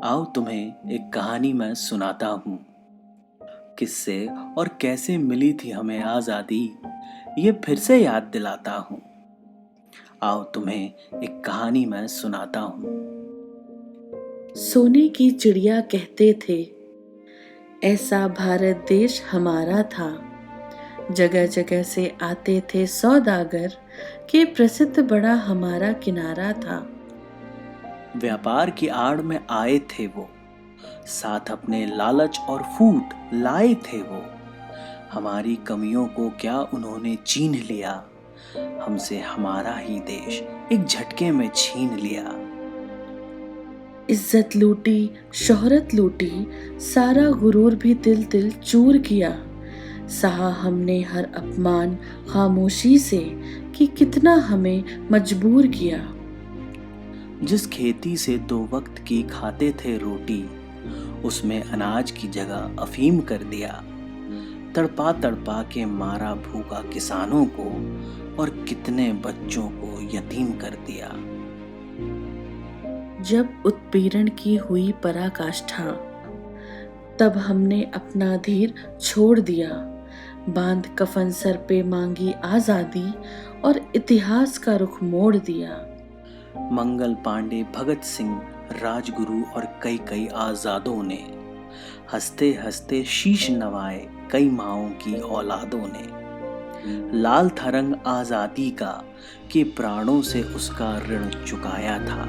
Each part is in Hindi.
आओ तुम्हें एक कहानी मैं सुनाता हूँ। किससे और कैसे मिली थी हमें आज़ादी, ये फिर से याद दिलाता हूँ। आओ तुम्हें एक कहानी मैं सुनाता हूँ। सोने की चिड़िया कहते थे, ऐसा भारत देश हमारा था। जगह जगह से आते थे सौदागर, के प्रसिद्ध बड़ा हमारा किनारा था। व्यापार की आड़ में आए थे वो, साथ अपने लालच और फूट लाए थे वो। हमारी कमियों को क्या उन्होंने चीन लिया, हमसे हमारा ही देश एक झटके में छीन लिया। इज्जत लूटी, शोहरत लूटी, सारा गुरूर भी तिल तिल चूर किया। सहा हमने हर अपमान खामोशी से, कि कितना हमें मजबूर किया। जिस खेती से 2 वक्त की खाते थे रोटी, उसमें अनाज की जगह अफीम कर दिया। तड़पा तड़पा के मारा भूखा किसानों को, और कितने बच्चों को यतीम कर दिया। जब उत्पीड़न की हुई पराकाष्ठा, तब हमने अपना धीर छोड़ दिया। बांध कफन सर पे मांगी आजादी, और इतिहास का रुख मोड़ दिया। मंगल पांडे, भगत सिंह, राजगुरु और कई कई आजादों ने हंसते हंसते शीश नवाए कई माओं की औलादों ने। लाल था रंग आजादी का, कि प्राणों से उसका ऋण चुकाया था।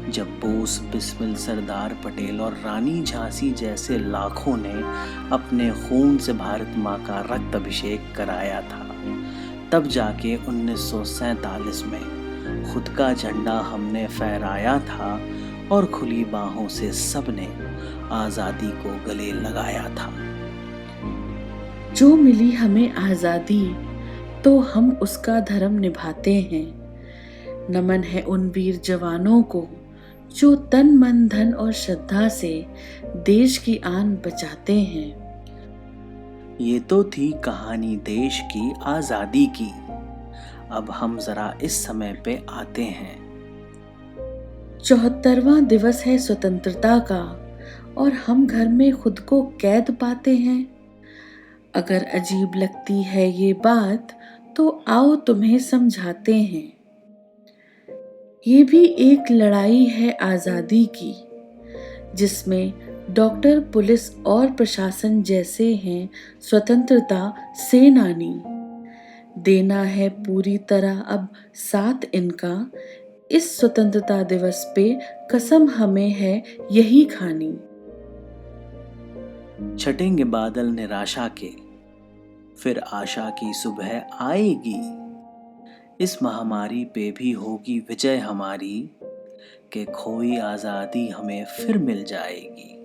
जब बोस, बिस्मिल, सरदार पटेल और रानी झांसी जैसे लाखों ने अपने खून से भारत माँ का रक्त अभिषेक कराया था, तब जाके 1947 में खुद का झंडा हमने फहराया था, और खुली बाहों से सबने आज़ादी को गले लगाया था। जो मिली हमें आजादी, तो हम उसका धर्म निभाते हैं। नमन है उन वीर जवानों को, जो तन मन धन और श्रद्धा से देश की आन बचाते हैं। ये तो थी कहानी देश की आज़ादी की। अब हम जरा इस समय पे आते हैं। 74वां दिवस है स्वतंत्रता का, और हम घर में खुद को कैद पाते हैं। अगर अजीब लगती है ये बात, तो आओ तुम्हें समझाते हैं। ये भी एक लड़ाई है आजादी की, जिसमें डॉक्टर, पुलिस और प्रशासन जैसे हैं स्वतंत्रता सेनानी। देना है पूरी तरह अब साथ इनका, इस स्वतंत्रता दिवस पे कसम हमें है यही खानी। छटेंगे बादल निराशा के, फिर आशा की सुबह आएगी। इस महामारी पे भी होगी विजय हमारी, कि खोई आज़ादी हमें फिर मिल जाएगी।